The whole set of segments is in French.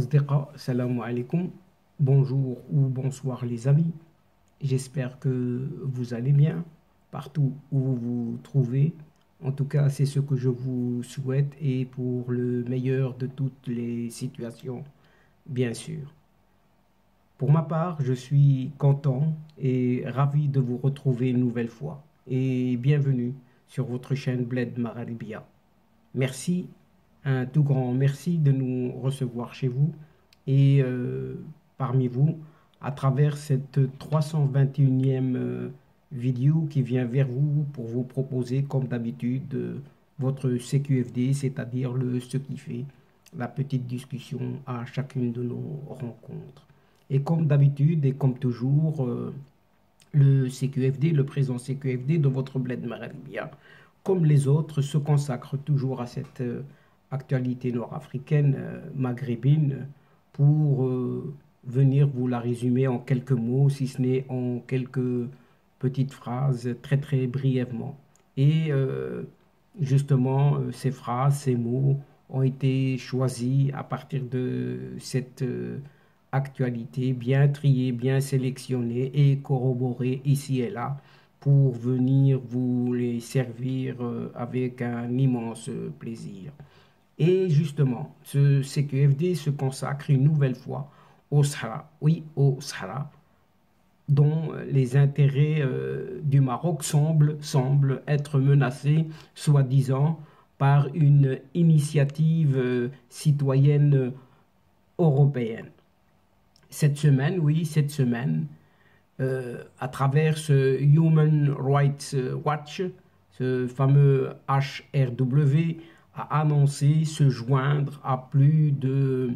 Asdeqa, salam alaikum, bonjour ou bonsoir les amis. J'espère que vous allez bien partout où vous vous trouvez. En tout cas, c'est ce que je vous souhaite et pour le meilleur de toutes les situations, bien sûr. Pour ma part, je suis content et ravi de vous retrouver une nouvelle fois. Et bienvenue sur votre chaîne Bled Maralibia. Merci, un tout grand merci de nous recevoir chez vous et parmi vous à travers cette 321e vidéo qui vient vers vous pour vous proposer comme d'habitude votre CQFD, c'est-à-dire ce qui fait la petite discussion à chacune de nos rencontres. Et comme d'habitude et comme toujours, le CQFD, le présent CQFD de votre Bled Maralibia, comme les autres, se consacre toujours à cette actualité nord-africaine, maghrébine, pour venir vous la résumer en quelques mots, si ce n'est en quelques petites phrases, très très brièvement. Et justement, ces phrases, ces mots ont été choisis à partir de cette actualité bien triée, bien sélectionnée et corroborée ici et là pour venir vous les servir avec un immense plaisir. Et justement, ce CQFD se consacre une nouvelle fois au Sahara, oui, au Sahara, dont les intérêts du Maroc semblent être menacés, soi-disant, par une initiative citoyenne européenne. Cette semaine, oui, cette semaine, à travers ce Human Rights Watch, ce fameux HRW a annoncé se joindre à plus de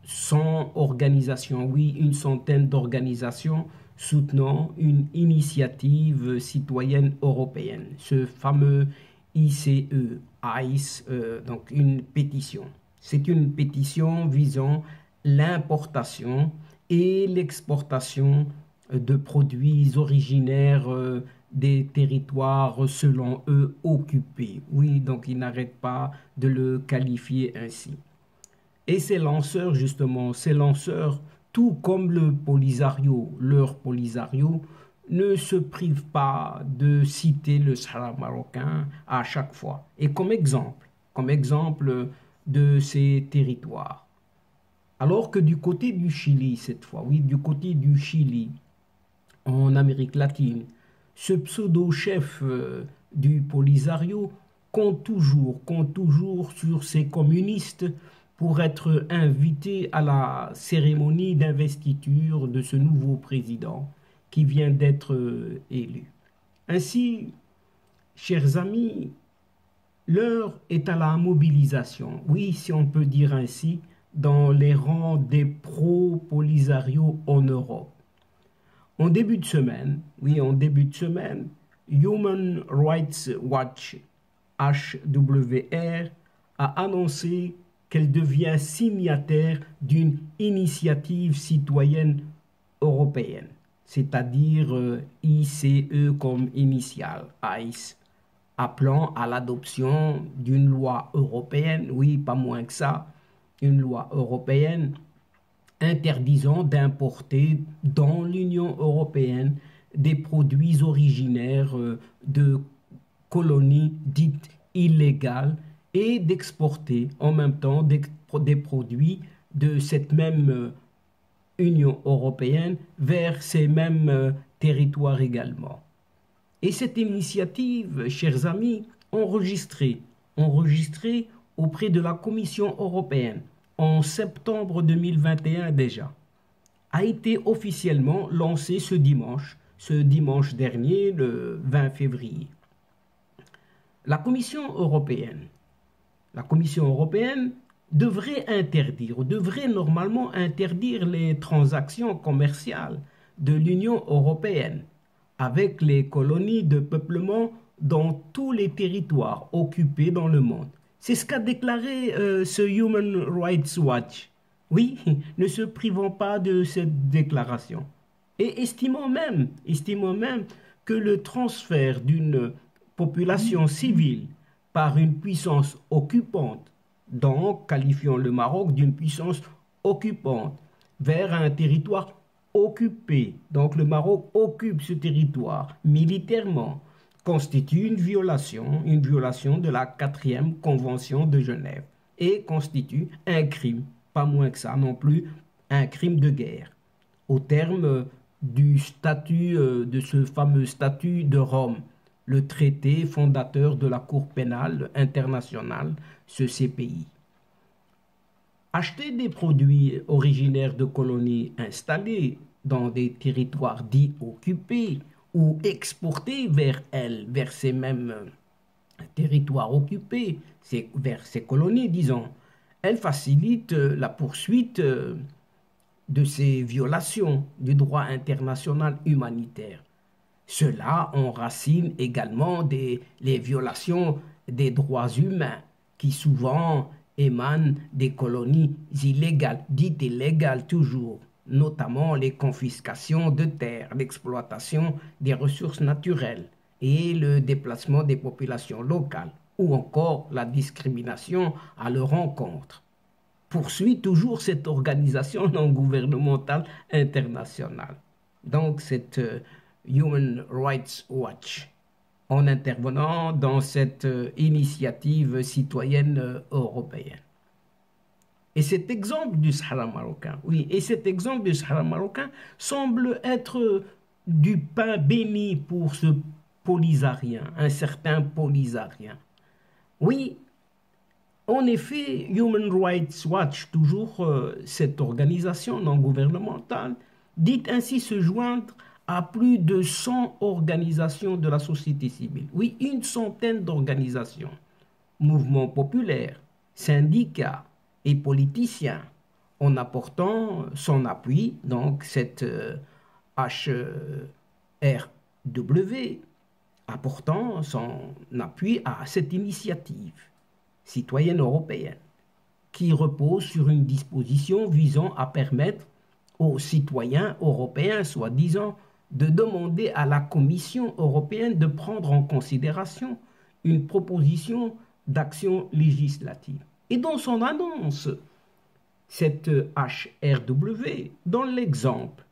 100 organisations, oui, une centaine d'organisations soutenant une initiative citoyenne européenne, ce fameux ICE, donc une pétition. C'est une pétition visant l'importation et l'exportation de produits originaires des territoires selon eux occupés. Oui, donc ils n'arrêtent pas de le qualifier ainsi. Et ces lanceurs, justement, ces lanceurs, tout comme le Polisario, leur Polisario, ne se privent pas de citer le Sahara marocain à chaque fois. Et comme exemple de ces territoires. Alors que du côté du Chili, cette fois, oui, du côté du Chili, en Amérique latine, ce pseudo-chef du Polisario compte toujours sur ces communistes pour être invité à la cérémonie d'investiture de ce nouveau président qui vient d'être élu. Ainsi, chers amis, l'heure est à la mobilisation, oui, si on peut dire ainsi, dans les rangs des pro-Polisario en Europe. En début de semaine, Human Rights Watch, HWR, a annoncé qu'elle devient signataire d'une initiative citoyenne européenne, c'est-à-dire ICE comme initiale, ICE, appelant à l'adoption d'une loi européenne, oui, pas moins que ça, une loi européenne interdisant d'importer dans l'Union européenne des produits originaires de colonies dites illégales et d'exporter en même temps des produits de cette même Union européenne vers ces mêmes territoires également. Et cette initiative, chers amis, enregistrée auprès de la Commission européenne en septembre 2021 déjà, a été officiellement lancée ce dimanche dernier, le 20 février. La Commission européenne devrait normalement interdire les transactions commerciales de l'Union européenne avec les colonies de peuplement dans tous les territoires occupés dans le monde. C'est ce qu'a déclaré ce Human Rights Watch. Oui, ne se privant pas de cette déclaration. Et estimant même que le transfert d'une population civile par une puissance occupante, donc qualifiant le Maroc d'une puissance occupante vers un territoire occupé. Donc le Maroc occupe ce territoire militairement, constitue une violation de la 4e Convention de Genève et constitue un crime, pas moins que ça non plus, un crime de guerre. Au terme du statut, de ce fameux statut de Rome, le traité fondateur de la Cour pénale internationale, ce CPI. Acheter des produits originaires de colonies installées dans des territoires dits occupés ou exporter vers elles, vers ces mêmes territoires occupés, vers ces colonies, disons, elle facilite la poursuite de ces violations du droit international humanitaire. Cela enracine également les violations des droits humains qui souvent émanent des colonies illégales, dites illégales toujours, notamment les confiscations de terres, l'exploitation des ressources naturelles et le déplacement des populations locales, ou encore la discrimination à leur encontre. Poursuit toujours cette organisation non gouvernementale internationale. Donc cette Human Rights Watch, en intervenant dans cette initiative citoyenne européenne. Et cet exemple du Sahara marocain, oui, et cet exemple du Sahara marocain semble être du pain béni pour ce Polisarien, un certain Polisarien. Oui, en effet, Human Rights Watch, toujours cette organisation non gouvernementale, dit ainsi se joindre à plus de 100 organisations de la société civile. Oui, une centaine d'organisations, mouvements populaires, syndicats et politiciens, en apportant son appui, donc cette HRW, apportant son appui à cette initiative citoyenne européenne, qui repose sur une disposition visant à permettre aux citoyens européens, soi-disant, de demander à la Commission européenne de prendre en considération une proposition d'action législative. Et dans son annonce, cette HRW donne l'exemple,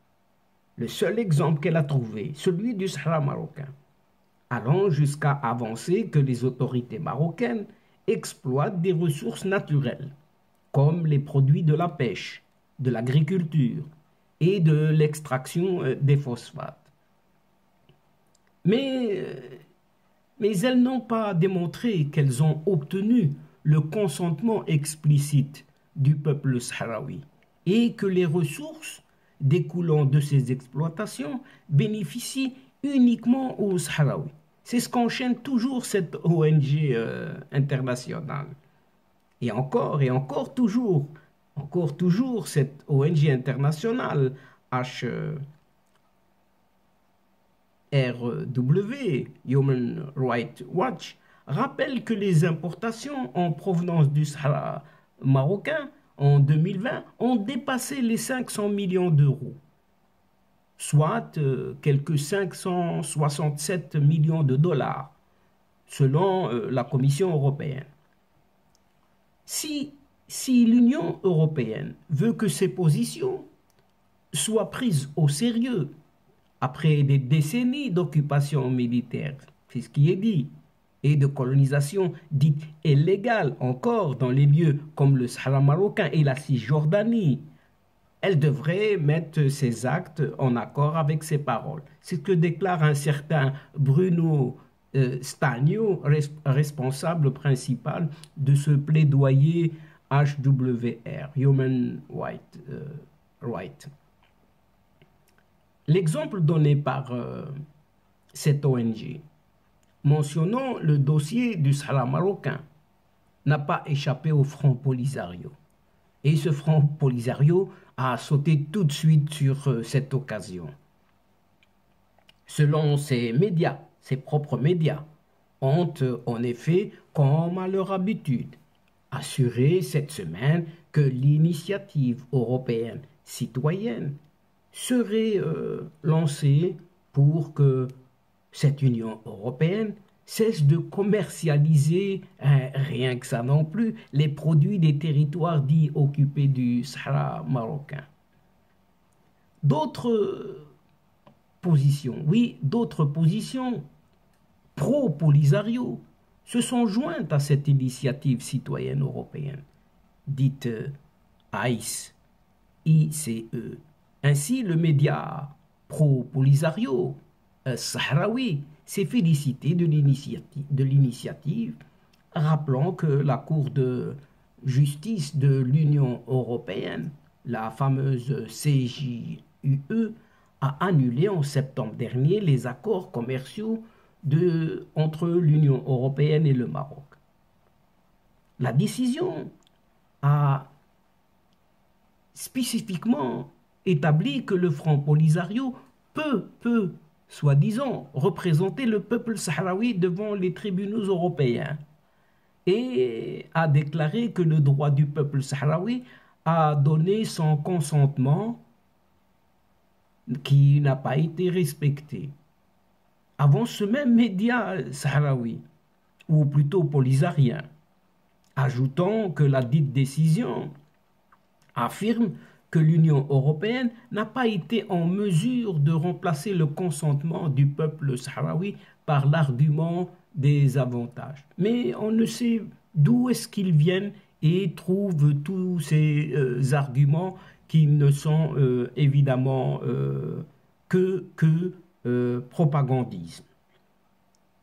le seul exemple qu'elle a trouvé, celui du Sahara marocain, allant jusqu'à avancer que les autorités marocaines exploitent des ressources naturelles, comme les produits de la pêche, de l'agriculture et de l'extraction des phosphates. Mais elles n'ont pas démontré qu'elles ont obtenu le consentement explicite du peuple sahraoui et que les ressources découlant de ces exploitations bénéficient uniquement aux Sahraouis. C'est ce qu'enchaîne toujours cette ONG internationale. Et encore toujours cette ONG internationale HRW, Human Rights Watch, rappelle que les importations en provenance du Sahara marocain en 2020 ont dépassé les 500 millions d'euros, soit quelques 567 millions de dollars, selon la Commission européenne. Si l'Union européenne veut que ces positions soient prises au sérieux après des décennies d'occupation militaire, c'est ce qui est dit, et de colonisation dite illégale encore dans les lieux comme le Sahara marocain et la Cisjordanie, elle devrait mettre ses actes en accord avec ses paroles. C'est ce que déclare un certain Bruno Stagno, responsable principal de ce plaidoyer HWR, Human Rights. L'exemple donné par cette ONG, mentionnant le dossier du Sahara marocain, n'a pas échappé au Front Polisario. Et ce Front Polisario a sauté tout de suite sur cette occasion. Selon ses médias, ses propres médias, ont en effet, comme à leur habitude, assuré cette semaine que l'initiative européenne citoyenne serait lancée pour que cette Union européenne cesse de commercialiser, rien que ça non plus, les produits des territoires dits occupés du Sahara marocain. D'autres positions, oui, d'autres positions pro-Polisario se sont jointes à cette initiative citoyenne européenne, dite ICE. Ainsi, le média pro-Polisario sahraoui s'est félicité de l'initiative, rappelant que la Cour de justice de l'Union européenne, la fameuse CJUE, a annulé en septembre dernier les accords commerciaux entre l'Union européenne et le Maroc. La décision a spécifiquement établi que le Front Polisario peut, soi-disant, représenter le peuple sahraoui devant les tribunaux européens et a déclaré que le droit du peuple sahraoui à donner son consentement qui n'a pas été respecté. Avant ce même média sahraoui, ou plutôt polisarien, ajoutant que la dite décision affirme que l'Union européenne n'a pas été en mesure de remplacer le consentement du peuple sahraoui par l'argument des avantages. Mais on ne sait d'où est-ce qu'ils viennent et trouvent tous ces arguments qui ne sont évidemment que propagandisme.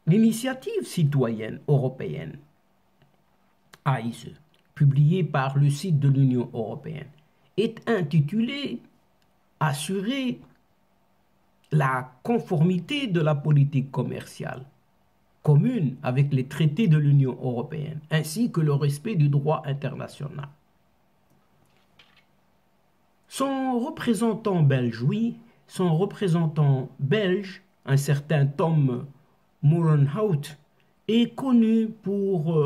L'initiative citoyenne européenne, AICE, publiée par le site de l'Union européenne, est intitulée « Assurer la conformité de la politique commerciale commune avec les traités de l'Union européenne, ainsi que le respect du droit international ». Son représentant belge, un certain Tom Moerenhout, est connu pour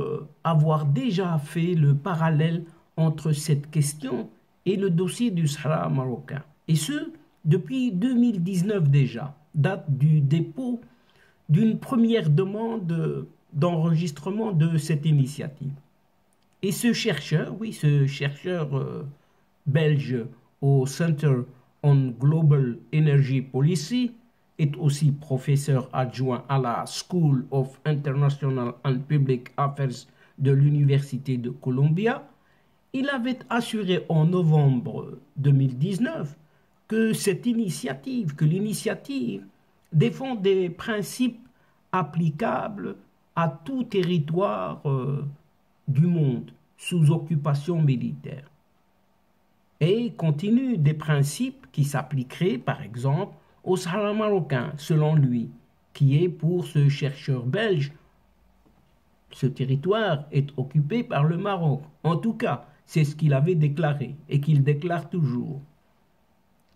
avoir déjà fait le parallèle entre cette question et le dossier du Sahara marocain. Et ce, depuis 2019 déjà, date du dépôt d'une première demande d'enregistrement de cette initiative. Et ce chercheur, belge au Center on Global Energy Policy, est aussi professeur adjoint à la School of International and Public Affairs de l'Université de Columbia. Il avait assuré en novembre 2019 que l'initiative défend des principes applicables à tout territoire du monde sous occupation militaire et continue des principes qui s'appliqueraient par exemple au Sahara marocain, selon lui, qui est pour ce chercheur belge, ce territoire est occupé par le Maroc. En tout cas, c'est ce qu'il avait déclaré et qu'il déclare toujours.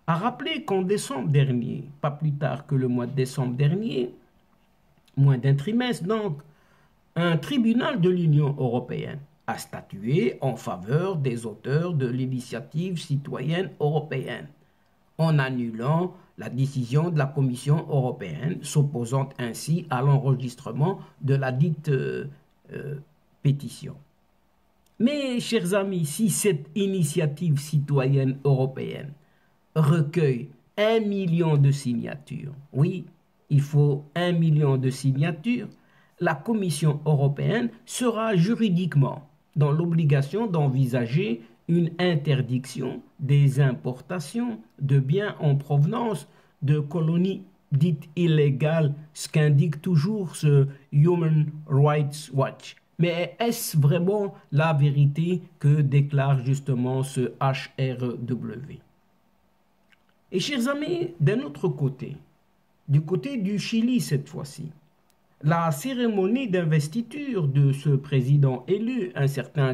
A rappeler qu'en décembre dernier, pas plus tard que le mois de décembre dernier, moins d'un trimestre donc, un tribunal de l'Union européenne a statué en faveur des auteurs de l'initiative citoyenne européenne, en annulant la décision de la Commission européenne, s'opposant ainsi à l'enregistrement de la dite pétition. Mais, chers amis, si cette initiative citoyenne européenne recueille 1 million de signatures, oui, il faut 1 million de signatures, la Commission européenne sera juridiquement dans l'obligation d'envisager une interdiction des importations de biens en provenance de colonies dites illégales, ce qu'indique toujours ce Human Rights Watch. Mais est-ce vraiment la vérité que déclare justement ce HRW? Et chers amis, d'un autre côté, du côté du Chili cette fois-ci, la cérémonie d'investiture de ce président élu, un certain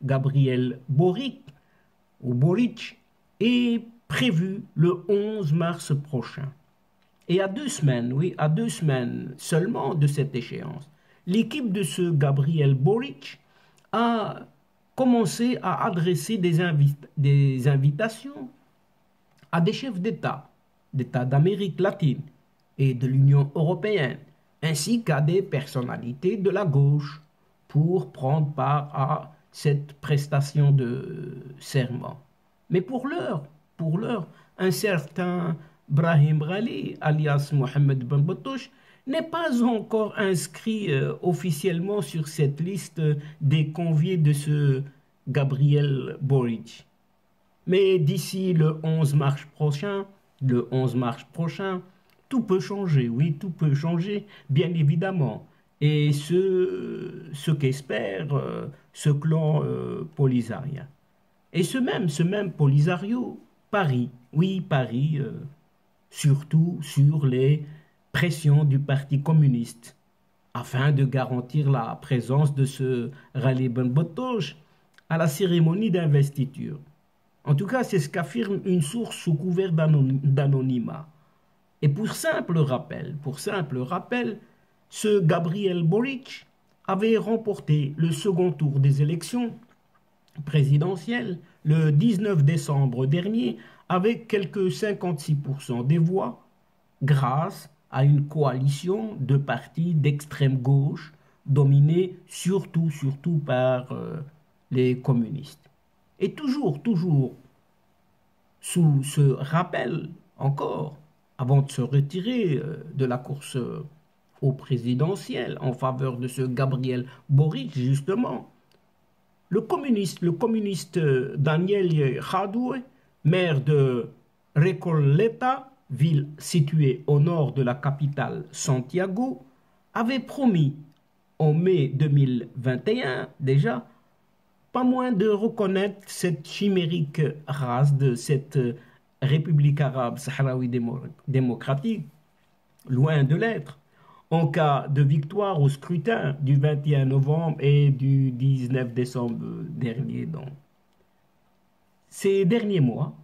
Gabriel Boric, est prévue le 11 mars prochain. Et à 2 semaines, oui, à 2 semaines seulement de cette échéance, l'équipe de ce Gabriel Boric a commencé à adresser des invitations à des chefs d'État d'Amérique latine et de l'Union européenne, ainsi qu'à des personnalités de la gauche pour prendre part à cette prestation de serment. Mais pour l'heure, un certain Brahim Ghali, alias Mohamed Ben Battouche, n'est pas encore inscrit officiellement sur cette liste des conviés de ce Gabriel Boric. Mais d'ici le 11 mars prochain, tout peut changer, oui, tout peut changer, bien évidemment. Et ce qu'espère ce clan polisarien. Et ce même Polisario, Paris, oui, Paris, surtout sur les pressions du Parti communiste, afin de garantir la présence de ce Rally Ben Batoche à la cérémonie d'investiture. En tout cas, c'est ce qu'affirme une source sous couvert d'anonymat. Et pour simple rappel, ce Gabriel Boric avait remporté le second tour des élections présidentielles le 19 décembre dernier avec quelques 56% des voix grâce à une coalition de partis d'extrême gauche dominée surtout par les communistes. Et toujours sous ce rappel encore, avant de se retirer de la course au présidentiel en faveur de ce Gabriel Boric, justement, le communiste Daniel Khadoué, maire de Recoleta, ville située au nord de la capitale Santiago, avait promis en mai 2021 déjà, pas moins de reconnaître cette chimérique race de cette République arabe sahraoui démocratique, loin de l'être, en cas de victoire au scrutin du 21 novembre et du 19 décembre dernier. Donc. Ces derniers mois,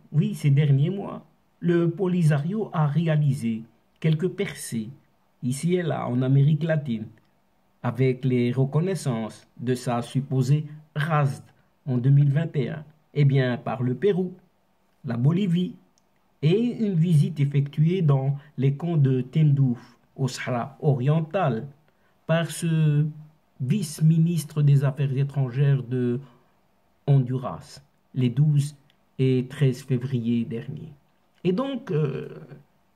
le Polisario a réalisé quelques percées ici et là en Amérique latine, avec les reconnaissances de sa supposée race en 2021, et bien par le Pérou, la Bolivie, et une visite effectuée dans les camps de Tindouf, au Sahara oriental, par ce vice-ministre des Affaires étrangères de Honduras, les 12 et 13 février dernier. Et donc,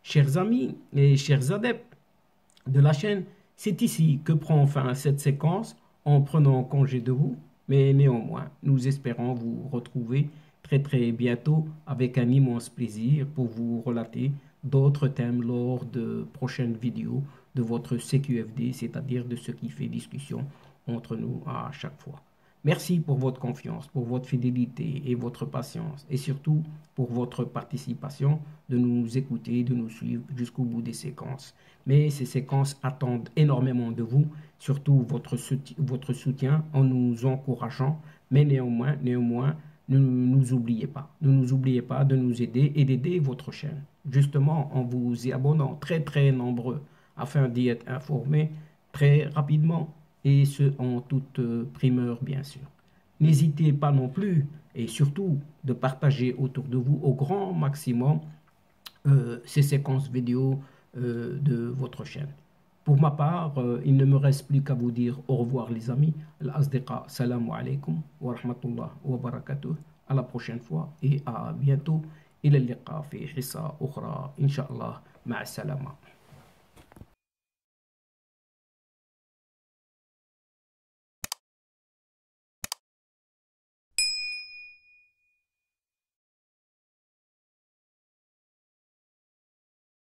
chers amis et chers adeptes de la chaîne, c'est ici que prend fin cette séquence en prenant congé de vous, mais néanmoins, nous espérons vous retrouver très bientôt avec un immense plaisir pour vous relater d'autres thèmes lors de prochaines vidéos de votre CQFD, c'est-à-dire de ce qui fait discussion entre nous à chaque fois. Merci pour votre confiance, pour votre fidélité et votre patience, et surtout pour votre participation, de nous écouter, de nous suivre jusqu'au bout des séquences. Mais ces séquences attendent énormément de vous, surtout votre soutien en nous encourageant, mais néanmoins, ne nous oubliez pas. Ne nous oubliez pas de nous aider et d'aider votre chaîne, justement en vous y abonnant très nombreux, afin d'y être informé très rapidement, et ce en toute primeur bien sûr. N'hésitez pas non plus et surtout de partager autour de vous au grand maximum ces séquences vidéo de votre chaîne. Pour ma part, il ne me reste plus qu'à vous dire au revoir les amis. Al-Asdiqa, salamu alaykum wa rahmatullah wa barakatuh. À la prochaine fois et à bientôt. إلى اللقاء في حصة أخرى إن شاء الله مع السلامة.